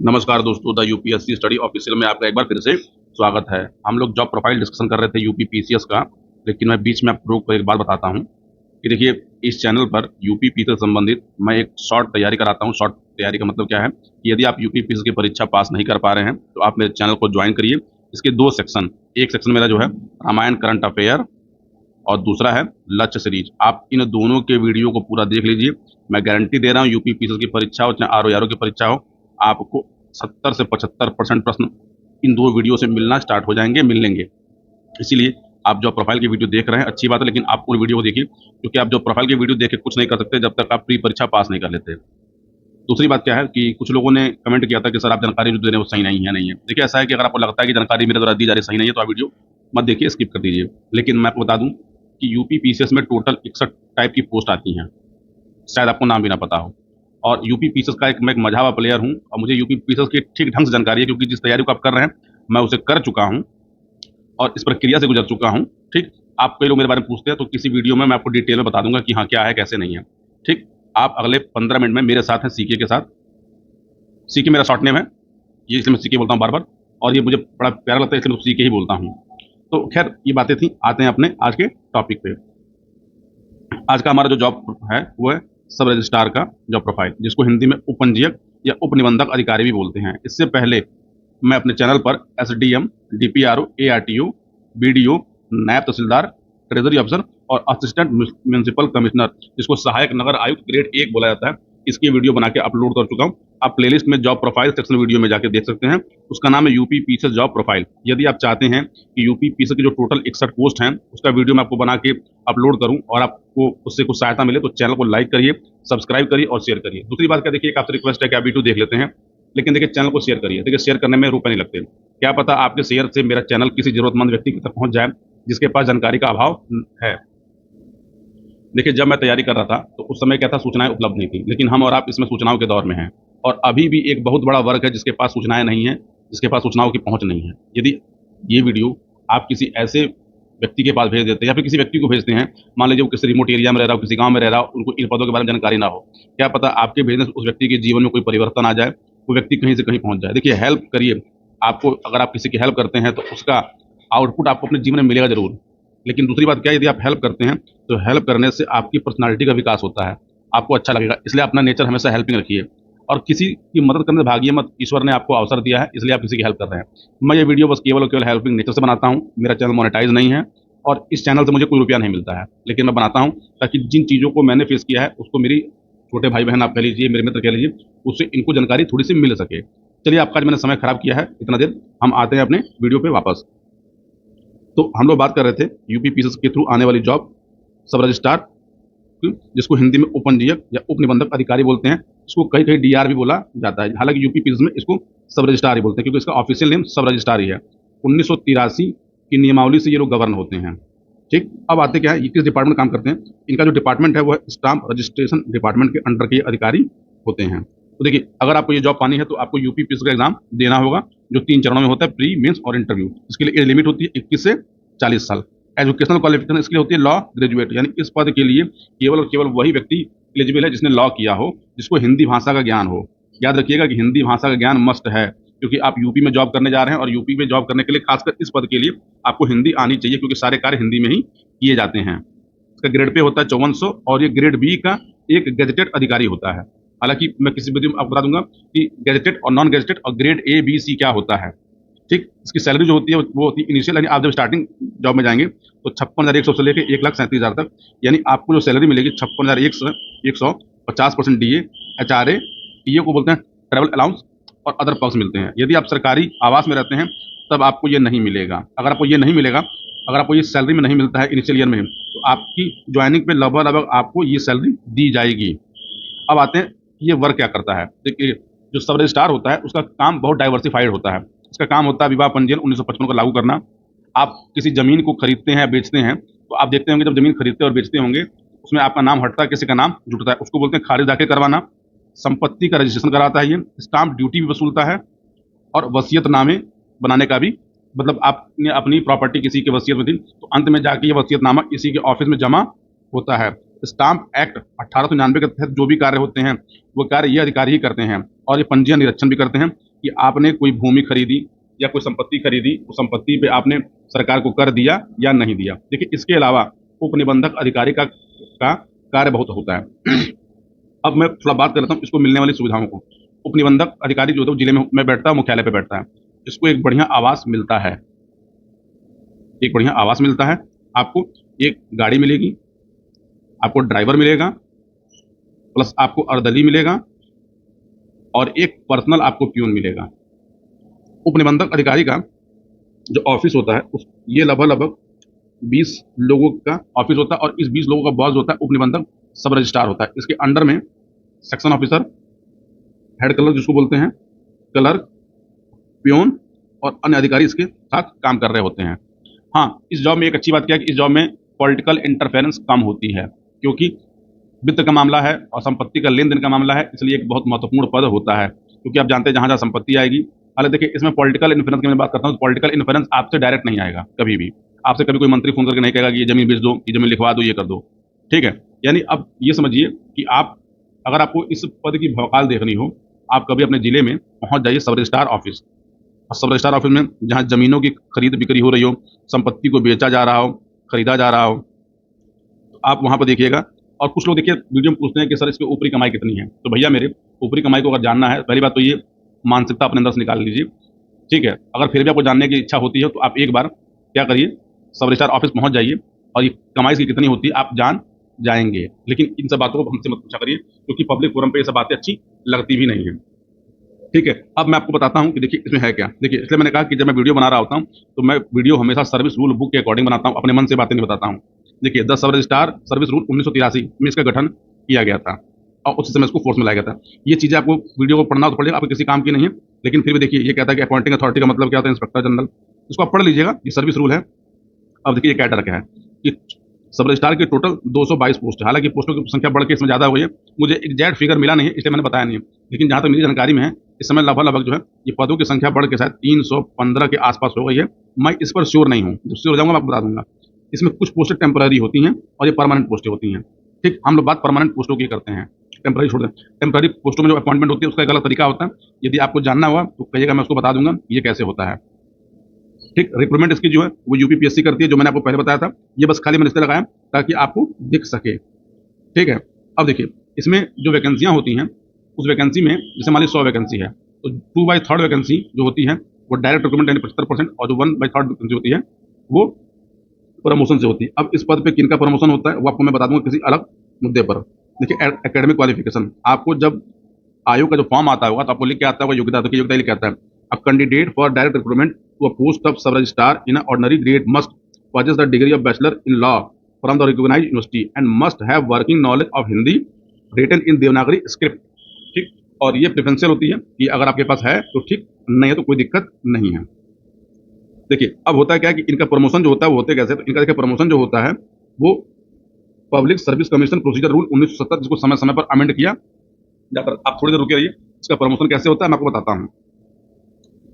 नमस्कार दोस्तों, the UPSC study official में आपका एक बार फिर से स्वागत है। हम लोग जॉब प्रोफाइल डिस्कशन कर रहे थे यूपी पीसीएस का, लेकिन मैं बीच में आपको रोक कर एक बात बताता हूँ कि देखिए, इस चैनल पर यूपी पीसीएस से संबंधित मैं एक शॉर्ट तैयारी कराता हूँ। शॉर्ट तैयारी का मतलब क्या है कि यदि आप यूपी पीसीएस की परीक्षा पास नहीं कर पा रहे हैं तो आप मेरे चैनल को ज्वाइन करिए। इसके दो सेक्शन, एक सेक्शन मेरा जो है रामायण करंट अफेयर और दूसरा है लक्ष्य सीरीज। आप इन दोनों के वीडियो को पूरा देख लीजिए। मैं गारंटी दे रहा हूँ, यूपी पीसीएस की परीक्षा हो चाहे आरओ की परीक्षा हो, आपको 70 से 75% प्रश्न इन दो वीडियो से मिलना स्टार्ट हो जाएंगे, मिल लेंगे। इसीलिए आप जो प्रोफाइल की वीडियो देख रहे हैं अच्छी बात है, लेकिन आप उन वीडियो को देखिए, क्योंकि आप जो प्रोफाइल की वीडियो देख के कुछ नहीं कर सकते जब तक आप प्री परीक्षा पास नहीं कर लेते। दूसरी बात क्या है कि कुछ लोगों ने कमेंट किया था कि सर आप जानकारी जो दे रहे हैं वो सही नहीं है। देखिए, ऐसा है कि अगर आपको लगता है कि जानकारी मेरे द्वारा दी जा रही सही नहीं है तो आप वीडियो मत देखिए, स्किप कर दीजिए। लेकिन मैं आपको बता दूं कि यूपी पीसीएस में टोटल 61 टाइप की पोस्ट आती हैं, शायद आपको नाम भी ना पता हो। और यूपी पीसीएस का मैं एक मझा हुआ प्लेयर हूँ और मुझे यूपी पीसीएस की ठीक ढंग से जानकारी है, क्योंकि जिस तैयारी को आप कर रहे हैं मैं उसे कर चुका हूँ और इस प्रक्रिया से गुजर चुका हूँ। ठीक, आप कई लोग मेरे बारे में पूछते हैं तो किसी वीडियो में मैं आपको डिटेल में बता दूंगा कि हाँ क्या है कैसे नहीं है। ठीक, आप अगले 15 मिनट में मेरे साथ हैं सीके के साथ। सीके मेरा शॉर्ट नेम है, ये इसलिए मैं सीके बोलता हूँ बार बार, और ये मुझे बड़ा प्यारा लगता है इसलिए मैं सीके ही बोलता हूँ। तो खैर, ये बातें थी, आते हैं अपने आज के टॉपिक पे। आज का हमारा जो जॉब है वो है सब रजिस्ट्रार का जॉब प्रोफाइल, जिसको हिंदी में उपपंजीयक या उप निबंधक अधिकारी भी बोलते हैं। इससे पहले मैं अपने चैनल पर एसडीएम, डीपीआरओ, एआरटीओ, बीडीओ, नायब तहसीलदार, ट्रेजरी अफसर और असिस्टेंट म्यूनिसिपल कमिश्नर, जिसको सहायक नगर आयुक्त ग्रेड 1 बोला जाता है, इसकी वीडियो बना के अपलोड कर चुका हूँ। आप प्लेलिस्ट में जॉब प्रोफाइल सेक्शन वीडियो में जाके देख सकते हैं। उसका नाम है यूपी पीसीएस जॉब प्रोफाइल। यदि आप चाहते हैं कि यूपी पीसीएस की जो टोटल 61 पोस्ट हैं उसका वीडियो मैं आपको बना के अपलोड करूं और आपको उससे कुछ सहायता मिले, तो चैनल को लाइक करिए, सब्सक्राइब करिए और शेयर करिए। दूसरी बात क्या, देखिए, एक आपसे रिक्वेस्ट है कि आप वीडियो देख लेते हैं, लेकिन देखिए चैनल को शेयर करिए। देखिए, शेयर करने में रुपए नहीं लगते। क्या पता आपके शेयर से मेरा चैनल किसी जरूरतमंद व्यक्ति तक पहुंच जाए जिसके पास जानकारी का अभाव है। देखिए, जब मैं तैयारी कर रहा था तो उस समय क्या था, सूचनाएं उपलब्ध नहीं थी, लेकिन हम और आप इसमें सूचनाओं के दौर में हैं। और अभी भी एक बहुत बड़ा वर्ग है जिसके पास सूचनाएं नहीं है, जिसके पास सूचनाओं की पहुंच नहीं है। यदि ये वीडियो आप किसी ऐसे व्यक्ति के पास भेज देते हैं या फिर किसी व्यक्ति को भेजते हैं, मान लीजिए वो किसी रिमोट एरिया में रह रहा हो, किसी गांव में रह रहा हो, उनको इन पदों के बारे में जानकारी ना हो, क्या पता आपके भेजने से उस व्यक्ति के जीवन में कोई परिवर्तन आ जाए, वो व्यक्ति कहीं से कहीं पहुंच जाए। देखिए, हेल्प करिए। आपको, अगर आप किसी की हेल्प करते हैं तो उसका आउटपुट आपको अपने जीवन में मिलेगा जरूर। लेकिन दूसरी बात क्या है, यदि आप हेल्प करते हैं तो हेल्प करने से आपकी पर्सनालिटी का विकास होता है, आपको अच्छा लगेगा। इसलिए अपना नेचर हमेशा हेल्पिंग रखिए और किसी की मदद करने से भागिए मत। ईश्वर ने आपको अवसर दिया है, इसलिए आप किसी की हेल्प कर रहे हैं। मैं ये वीडियो बस केवल और केवल हेल्पिंग नेचर से बनाता हूँ। मेरा चैनल मोनेटाइज नहीं है और इस चैनल से मुझे कोई रुपया नहीं मिलता है, लेकिन मैं बनाता हूँ ताकि जिन चीज़ों को मैंने फेस किया है उसको मेरी छोटे भाई बहन आप कह लीजिए, मेरे मित्र कह लीजिए, उससे इनको जानकारी थोड़ी सी मिल सके। चलिए, आपका आज मैंने समय खराब किया है इतना देर, हम आते हैं अपने वीडियो पे वापस। तो हम लोग बात कर रहे थे यूपी पीसीएस के थ्रू आने वाली जॉब सब रजिस्ट्रार, जिसको हिंदी में उपनिबंधक या उप निबंधक अधिकारी बोलते हैं। इसको कहीं कहीं डीआर भी बोला जाता है, हालांकि यूपी पीसीएस में इसको सब रजिस्ट्रार ही बोलते हैं, क्योंकि इसका ऑफिशियल नेम सब रजिस्ट्रार ही है। 1983 की नियमावली से ये लोग गवर्न होते हैं। ठीक, अब आते क्या है, ये किस डिपार्टमेंट काम करते हैं। इनका जो डिपार्टमेंट है वो है स्टाम्प रजिस्ट्रेशन डिपार्टमेंट के अंडर के अधिकारी होते हैं। तो देखिए, अगर आपको ये जॉब पानी है तो आपको यूपी पीसीएस का एग्जाम देना होगा, जो 3 चरणों में होता है, प्री, मेंस और इंटरव्यू। इसके लिए एज लिमिट होती है 21 से 40 साल। एजुकेशनल क्वालिफिकेशन इसके लिए होती है लॉ ग्रेजुएट, यानी इस पद के लिए केवल और केवल वही व्यक्ति एलिजिबल है जिसने लॉ किया हो, जिसको हिंदी भाषा का ज्ञान हो। याद रखिएगा कि हिंदी भाषा का ज्ञान मस्ट है, क्योंकि आप यूपी में जॉब करने जा रहे हैं और यूपी में जॉब करने के लिए खासकर इस पद के लिए आपको हिंदी आनी चाहिए, क्योंकि सारे कार्य हिंदी में ही किए जाते हैं। इसका ग्रेड पे होता है 5400 और ये ग्रेड बी का एक गेजेटेड अधिकारी होता है। हालांकि मैं किसी वीडियो में आपको बता दूंगा कि गेजेटेड और नॉन गेजेटेड और ग्रेड ए बी सी क्या होता है। ठीक, इसकी सैलरी जो होती है वो होती है इनिशियल, यानी आप जब स्टार्टिंग जॉब में जाएंगे तो 56,100 से लेकर 1,37,000 तक, यानी आपको जो सैलरी मिलेगी 56,150% डीए, एचआरए, टीए को बोलते हैं, ट्रैवल अलाउंस और अदर पर्क्स मिलते हैं। यदि आप सरकारी आवास में रहते हैं तब आपको ये नहीं मिलेगा। अगर आपको ये नहीं मिलेगा, अगर आपको ये सैलरी में नहीं मिलता है इनिशियल ईयर में, तो आपकी ज्वाइनिंग पे लगभग लगभग आपको ये सैलरी दी जाएगी। अब आते हैं ये वर्क क्या करता है। देखिए, जो सब रजिस्ट्रार होता है उसका काम बहुत डाइवर्सिफाइड होता है। इसका काम होता है विवाह पंजीयन 1955 को लागू करना। आप किसी जमीन को खरीदते हैं या बेचते हैं तो आप देखते होंगे, जब जमीन खरीदते और बेचते होंगे उसमें आपका नाम हटता है, किसी का नाम जुटता है, उसको बोलते हैं खारिज दाखिल करवाना। संपत्ति का रजिस्ट्रेशन कराता है, ये स्टाम्प ड्यूटी भी वसूलता है और वसीयतनामे बनाने का भी, मतलब आपने अपनी प्रॉपर्टी किसी के वसीयत में दी तो अंत में जाके ये वसीयतनामा इसी के ऑफिस में जमा होता है। स्टाम्प एक्ट 1899 के तहत जो भी कार्य होते हैं वो कार्य ये अधिकारी ही करते हैं और ये पंजीयन निरीक्षण भी करते हैं। कि आपने कोई भूमि खरीदी या कोई संपत्ति खरीदी, उस संपत्ति पे आपने सरकार को कर दिया या नहीं दिया। देखिए, इसके अलावा उपनिबंधक अधिकारी का कार्य बहुत होता है। अब मैं थोड़ा बात कर लेता हूँ इसको मिलने वाली सुविधाओं को। उपनिबंधक अधिकारी जो होता है वो जिले में बैठता है, मुख्यालय पे बैठता है। इसको एक बढ़िया आवास मिलता है, एक बढ़िया आवास मिलता है। आपको एक गाड़ी मिलेगी, आपको ड्राइवर मिलेगा, प्लस आपको अर्दली मिलेगा और एक पर्सनल आपको प्यून मिलेगा। उपनिबंधक अधिकारी का जो ऑफिस होता है ये लगभग 20 लोगों का ऑफिस होता है और इस 20 लोगों का बॉस होता है उपनिबंधक सब रजिस्ट्रार होता है। इसके अंडर में सेक्शन ऑफिसर, हेड क्लर्क जिसको बोलते हैं, क्लर्क, प्यून और अन्य अधिकारी इसके साथ काम कर रहे होते हैं। हाँ, इस जॉब में एक अच्छी बात क्या है कि इस जॉब में पॉलिटिकल इंटरफेरेंस कम होती है, क्योंकि वित्त का मामला है और संपत्ति का लेन देन का मामला है, इसलिए एक बहुत महत्वपूर्ण पद होता है। क्योंकि आप जानते हैं जहाँ जहाँ संपत्ति आएगी, हालांकि देखिए इसमें पॉलिटिकल इन्फ्लुएंस की मैं बात करता हूँ तो पॉलिटिकल इन्फ्लुएंस आपसे डायरेक्ट नहीं आएगा कभी भी। आपसे कभी कोई मंत्री फोन करके नहीं कहेगा कि ये जमीन बेच दो, ये जमीन लिखवा दो, ये कर दो, ठीक है। यानी अब ये समझिए कि आप अगर आपको इस पद की भौकाल देखनी हो, आप कभी अपने जिले में पहुंच जाइए सब रजिस्ट्रार ऑफिस। और सब रजिस्ट्रार ऑफिस में जहाँ जमीनों की खरीद बिक्री हो रही हो, संपत्ति को बेचा जा रहा हो, खरीदा जा रहा हो, तो आप वहाँ पर देखिएगा। और कुछ लोग देखिए वीडियो में पूछते हैं कि सर इसकी ऊपरी कमाई कितनी है। तो भैया मेरे, ऊपरी कमाई को अगर जानना है, पहली बात तो ये मानसिकता अपने अंदर से निकाल लीजिए, ठीक है। अगर फिर भी आपको जानने की इच्छा होती है तो आप एक बार क्या करिए, सब रजिस्ट्रार ऑफिस पहुंच जाइए और ये कमाई इसकी कितनी होती है आप जान जाएंगे। लेकिन इन सब बातों को हमसे मत पूछा करिए, क्योंकि पब्लिक फोरम पे ये सब बातें अच्छी लगती भी नहीं है, ठीक है। अब मैं आपको बताता हूँ कि देखिए इसमें है क्या। देखिए, इसलिए मैंने कहा कि जब मैं वीडियो बना रहा होता हूँ तो मैं वीडियो हमेशा सर्विस रूल बुक के अकॉर्डिंग बनाता हूँ, अपने मन से बातें नहीं बताता हूँ। देखिए, the sub registrar service rule 1983 में इसका गठन किया गया था और उसी समय इसको फोर्स में लाया गया था। ये चीज़ें आपको वीडियो को पढ़ना तो पड़ेगा, आपको किसी काम की नहीं है, लेकिन फिर भी देखिए ये कहता है कि अपॉइंटिंग अथॉरिटी का मतलब क्या होता है, इंस्पेक्टर जनरल। इसको आप पढ़ लीजिएगा, ये सर्विस रूल है। अब देखिए ये क्या रखा है कि सब रजिस्ट्रार की टोटल 222 पोस्ट है। हालांकि पोस्टों की संख्या बढ़ के इसमें ज़्यादा हो गई है, मुझे एग्जैक्ट फिगर मिला नहीं है इसलिए मैंने बताया नहीं है। लेकिन जहाँ तक मेरी जानकारी में है, इस समय लगभग जो है ये पदों की संख्या बढ़ के शायद 315 के आसपास हो गई है। मैं इस पर श्योर नहीं हूँ, जब श्योर हो जाऊँगा मैं आपको बता दूंगा। इसमें कुछ पोस्टें टेम्पररी होती हैं और ये परमानेंट पोस्टें होती हैं, ठीक। हम लोग बात परमानेंट पोस्टों की करते हैं, टेम्पररी छोड़ दें। टेम्पररी पोस्टों में जो अपॉइंटमेंट होती है उसका एक अलग तरीका होता है। यदि आपको जानना हुआ तो कहिएगा, मैं उसको बता दूंगा ये कैसे होता है, ठीक। रिक्रूटमेंट इसकी जो है वो यूपीपीएससी करती है, जो मैंने आपको पहले बताया था। ये बस खाली मैंने इसलिए लगाया ताकि आपको दिख सके, ठीक है। अब देखिए इसमें जो वैकेंसियां होती हैं, उस वैकेंसी में जैसे मान लीजिए 100 वैकेंसी है तो 2/3 वैकेंसी जो होती है वो डायरेक्ट रिक्रूटमेंट यानी 75%, और जो 1/3 वैकेंसी होती है वो प्रमोशन से होती है। अब इस पद पे किनका प्रमोशन होता है वो आपको मैं बता दूंगा किसी अलग मुद्दे पर। देखिए, एकेडमिक क्वालिफिकेशन, आपको जब आयोग का जो फॉर्म आता होगा तो आपको लिख के आता होगा योग्यता, तो योग्यता लिख के आता है। A candidate for direct recruitment to a post of sub registrar in ordinary grade must possess the degree of bachelor in law from the recognised university and must have working knowledge of Hindi written in Devanagari script, ठीक। और ये preferential होती है कि अगर आपके पास है तो ठीक, नहीं है तो कोई दिक्कत नहीं है। देखिए अब होता है क्या कि इनका प्रमोशन जो होता है वो होते कैसे, तो इनका देखिए प्रमोशन जो होता है वो public service commission procedure rule 1970 जिसको समय समय पर अमेंड किया जाकर। आप थोड़ी देर रुके रहिए, इसका प्रमोशन कैसे होता है मैं आपको बताता हूँ।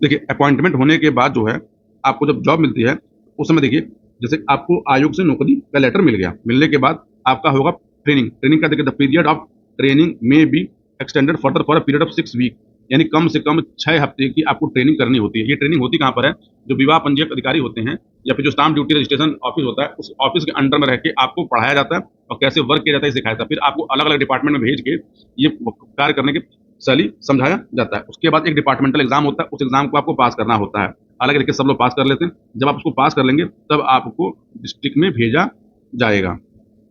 देखिए, अपॉइंटमेंट होने के बाद जो है आपको जब जॉब मिलती है उस समय देखिए जैसे आपको आयोग से नौकरी का लेटर मिल गया, मिलने के बाद आपका होगा ट्रेनिंग। ट्रेनिंग का देखिए द पीरियड ऑफ ट्रेनिंग में be extended further for a period of 6 week, यानी कम से कम 6 हफ्ते की आपको ट्रेनिंग करनी होती है। ये ट्रेनिंग होती कहाँ पर है, जो विवाह पंजीयक अधिकारी होते हैं या फिर जो स्टाम्प ड्यूटी रजिस्ट्रेशन ऑफिस होता है उस ऑफिस के अंडर में रह के आपको पढ़ाया जाता है और कैसे वर्क किया जाता है सिखाया जाता है। फिर आपको अलग अलग डिपार्टमेंट में भेज के ये कार्य करने की शैली समझाया जाता है। उसके बाद एक डिपार्टमेंटल एग्जाम होता है, उस एग्जाम को आपको पास करना होता है। हालांकि देखिए सब लोग पास कर लेते हैं, जब आप उसको पास कर लेंगे तब आपको डिस्ट्रिक्ट में भेजा जाएगा।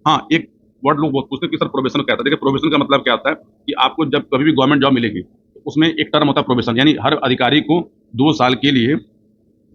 हाँ, एक वर्ड लोग बहुत पूछते हैं कि सर प्रोबेशन क्या होता है। देखिए प्रोबेशन का मतलब क्या होता है कि आपको जब कभी भी गवर्नमेंट जॉब मिलेगी तो उसमें एक टर्म होता है प्रोबेशन, यानी हर अधिकारी को 2 साल के लिए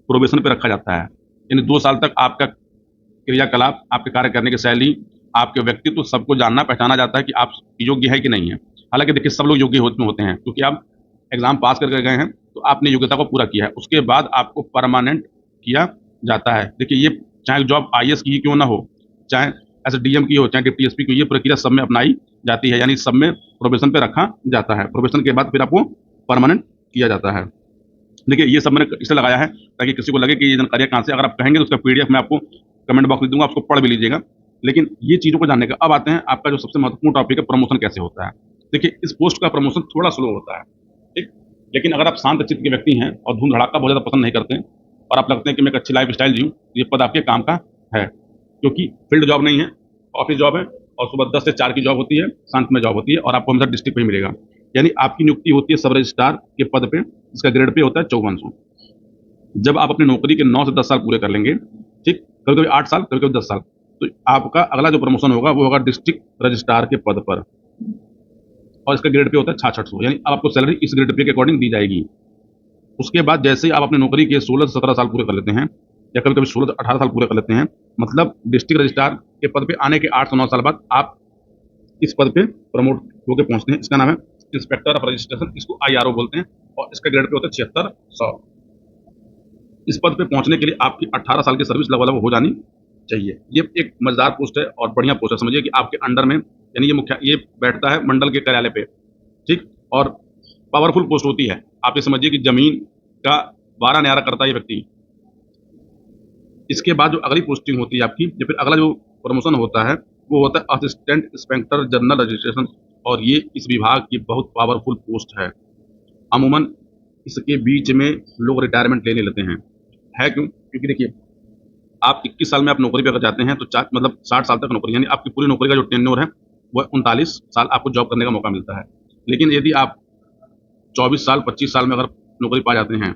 प्रोबेशन पे रखा जाता है। यानी 2 साल तक आपका क्रियाकलाप, आपके कार्य करने की शैली, आपके व्यक्तित्व सबको जानना पहचाना जाता है कि आप योग्य है कि नहीं है। हालांकि देखिए सब लोग योग्य होते हैं, क्योंकि आप एग्जाम पास करके गए हैं तो आपने योग्यता को पूरा किया है। उसके बाद आपको परमानेंट किया जाता है। देखिए ये चाहे जॉब आईएएस की ही क्यों ना हो, चाहे एसडीएम की हो, चाहे डिप्टी एसपी की हो, ये प्रक्रिया सब में अपनाई जाती है, यानी सब में प्रोबेशन पे रखा जाता है। प्रोबेशन के बाद फिर आपको परमानेंट किया जाता है। देखिए ये सब मैंने इसलिए लगाया है ताकि किसी को लगे कि ये जानकारी कहाँ से, अगर आप कहेंगे तो उसका पीडीएफ मैं आपको कमेंट बॉक्स में दूंगा, आपको पढ़ भी लीजिएगा। लेकिन ये चीज़ों को जानने का अब आते हैं आपका जो सबसे महत्वपूर्ण टॉपिक है, प्रमोशन कैसे होता है। देखिए इस पोस्ट का प्रमोशन थोड़ा स्लो होता है, ठीक। लेकिन अगर आप शांत चित्त के व्यक्ति हैं और धूम धड़ाका बहुत ज़्यादा पसंद नहीं करते और आप लगते हैं कि मैं एक अच्छी लाइफ स्टाइल जीऊँ, ये पद आपके काम का है, क्योंकि फील्ड जॉब नहीं है, ऑफिस जॉब है और सुबह 10 से 4 की जॉब होती है, शांतमय जॉब होती है और आपको हमेशा डिस्ट्रिक्ट में ही मिलेगा। यानी आपकी नियुक्ति होती है सब रजिस्ट्रार के पद पे, जिसका ग्रेड पे होता है 5400। जब आप अपनी नौकरी के 9 से 10 साल पूरे कर लेंगे, ठीक, कभी-कभी 8 साल, कभी-कभी 10 साल, तो आपका अगला जो प्रमोशन होगा वो होगा डिस्ट्रिक्ट रजिस्ट्रार के पद पर और इसका ग्रेड पे होता है 6600। यानी अब आपको सैलरी इस ग्रेड पे के अकॉर्डिंग दी जाएगी। उसके बाद जैसे ही आप अपनी नौकरी के 16 से 17 साल पूरे कर लेते हैं या कभी-कभी 16 से 18 साल पूरे कर लेते हैं, मतलब डिस्ट्रिक्ट रजिस्ट्रार के पद पे आने के 8 से 9 साल बाद आप इस पद पे प्रमोट होकर पहुंचते हैं। इसका नाम है इंस्पेक्टर ऑफ रजिस्ट्रेशन, इसको आईआरओ बोलते हैं और इसका ग्रेड पे होता है 7600। इस पद पे पहुंचने के लिए आपकी 18 साल की सर्विस लगभग हो जानी चाहिए। ये एक मजेदार पोस्ट है और बढ़िया पोस्ट है। समझिए कि आपके अंडर में, यानी ये बैठता है मंडल के कार्यालय पे, ठीक, और पावरफुल पोस्ट होती है। आप ये समझिए कि जमीन का 12 न्यारा करता है ये व्यक्ति। इसके बाद जो अगली पोस्टिंग होती है आपकी, या फिर अगला जो प्रमोशन होता है वो होता है असिस्टेंट इंस्पेक्टर जनरल रजिस्ट्रेशन और ये इस विभाग की बहुत पावरफुल पोस्ट है। अमूमन इसके बीच में लोग रिटायरमेंट लेने लेते हैं। है क्यों? क्योंकि देखिए, आप 21 साल में आप नौकरी पे अगर जाते हैं तो मतलब 60 साल तक नौकरी, यानी आपकी पूरी नौकरी का जो टेन्योर है वह 39 साल आपको जॉब करने का मौका मिलता है। लेकिन यदि आप 24 साल 25 साल में अगर नौकरी पा जाते हैं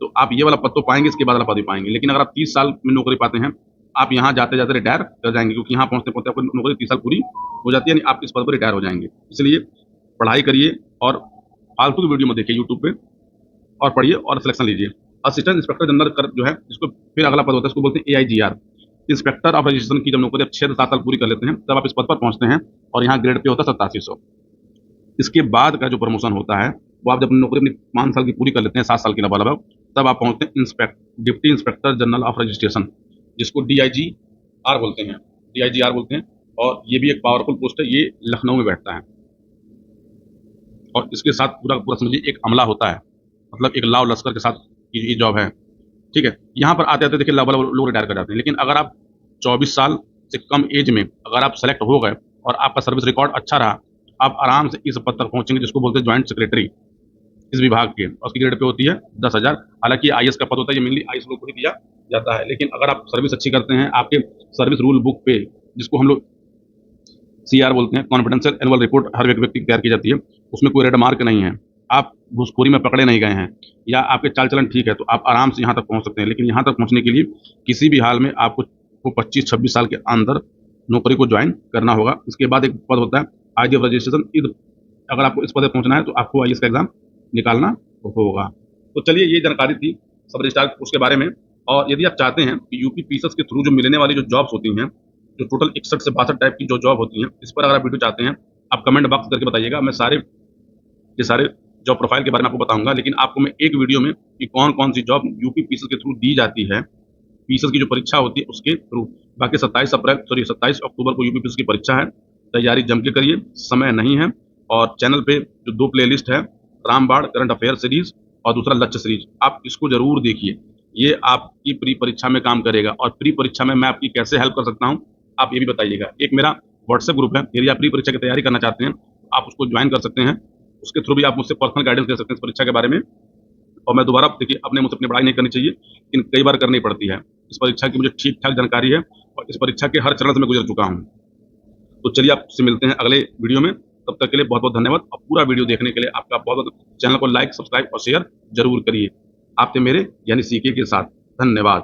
तो आप ये वाला पद तो पाएंगे, इसके बाद वाला पद भी पाएंगे। लेकिन अगर आप 30 साल में नौकरी पाते हैं, आप यहाँ जाते जाते रिटायर कर जाएंगे, क्योंकि यहाँ पहुँचते पहुँचते आपको नौकरी 30 साल पूरी हो जाती है, यानी आप इस पद पर रिटायर हो जाएंगे। इसलिए पढ़ाई करिए और फालतू की वीडियो में देखिए यूट्यूब पे और पढ़िए और सिलेक्शन लीजिए। असिस्टेंट इंस्पेक्टर जनरल कर जो है, इसको फिर अगला पद होता है, इसको बोलते हैं एआईजीआर, इंस्पेक्टर ऑफ रजिस्ट्रेशन की जब नौकरी आप 6 से 7 साल पूरी कर लेते हैं तब आप इस पद पर पहुंचते हैं और यहाँ ग्रेड पे होता है 8700। इसके बाद का जो प्रमोशन होता है वो आप जब नौकरी अपनी 5 साल की पूरी कर लेते हैं, 7 साल की लगभग, तब आप पहुंचते हैं deputy inspector general of registration, जिसको डीआईजीआर बोलते हैं, डीआईजीआर बोलते हैं। और ये भी एक पावरफुल पोस्ट है, ये लखनऊ में बैठता है और इसके साथ पूरा पूरा समझिए एक अमला होता है, मतलब एक लाव लश्कर के साथ ये जॉब है, ठीक है। यहाँ पर आते आते देखिए लगभग लोग रिटायर कर जाते हैं। लेकिन अगर आप 24 साल से कम एज में अगर आप सेलेक्ट हो गए और आपका सर्विस रिकॉर्ड अच्छा रहा, आप आराम से इस पद तक पहुंचेंगे, जिसको बोलते हैं ज्वाइंट सेक्रेटरी इस विभाग के, और उसकी ग्रेड पे होती है 10,000। हालांकि आईएएस का पद होता है, ये मेनली आईएएस लोग को ही दिया जाता है। लेकिन अगर आप सर्विस अच्छी करते हैं, आपके सर्विस रूल बुक पे, जिसको हम लोग सीआर बोलते हैं, कॉन्फिडेंशियल एनुअल रिपोर्ट, हर एक व्यक्ति की तैयार की जाती है, उसमें कोई रेड मार्क नहीं है, आप घूसखोरी में पकड़े नहीं गए हैं या आपके चाल चलन ठीक है, तो आप आराम से यहाँ तक पहुँच सकते हैं। लेकिन यहाँ तक पहुँचने के लिए किसी भी हाल में आपको 25-26 साल के अंदर नौकरी को ज्वाइन करना होगा। इसके बाद एक पद होता है आईजीएफ रजिस्ट्रेशन। अगर आपको इस पद पर पहुँचना है तो आपको आईएएस का एग्जाम निकालना होगा। तो चलिए, ये जानकारी थी सब रजिस्ट्रार उसके बारे में। और यदि आप चाहते हैं कि यूपी पीसीएस के थ्रू जो मिलने वाली जो जॉब्स होती हैं, जो टोटल 61 से 62 टाइप की जो जॉब होती हैं, इस पर अगर आप वीडियो चाहते हैं, आप कमेंट बॉक्स करके बताइएगा। मैं सारे जॉब प्रोफाइल के बारे में आपको बताऊंगा। लेकिन आपको मैं एक वीडियो में कि कौन कौन सी जॉब यूपी पीसीएस के थ्रू दी जाती है, पीसीएस की जो परीक्षा होती है उसके थ्रू। बाकी 27 अक्टूबर को यूपी पीसीएस की परीक्षा है, तैयारी जम के करिए, समय नहीं है। और चैनल पे जो 2 प्लेलिस्ट है, रामबाण करंट अफेयर सीरीज और दूसरा लक्ष्य सीरीज, आप इसको जरूर देखिए। ये आपकी प्री परीक्षा में काम करेगा। और प्री परीक्षा में मैं आपकी कैसे हेल्प कर सकता हूँ, आप ये भी बताइएगा। एक मेरा व्हाट्सएप ग्रुप है, यदि आप प्री परीक्षा की तैयारी करना चाहते हैं आप उसको ज्वाइन कर सकते हैं। उसके थ्रू भी आप मुझसे पर्सनल गाइडेंस ले सकते हैं इस परीक्षा के बारे में। और मैं दोबारा देखिए, अपने मुझसे अपनी पढ़ाई नहीं करनी चाहिए, लेकिन कई बार करनी पड़ती है। इस परीक्षा की मुझे ठीक ठाक जानकारी है और इस परीक्षा के हर चरण से मैं गुजर चुका हूँ। तो चलिए, आपसे मिलते हैं अगले वीडियो में। तब तक के लिए बहुत बहुत धन्यवाद और पूरा वीडियो देखने के लिए आपका बहुत बहुत। चैनल को लाइक, सब्सक्राइब और शेयर जरूर करिए। आपसे मेरे यानी सीके के साथ धन्यवाद।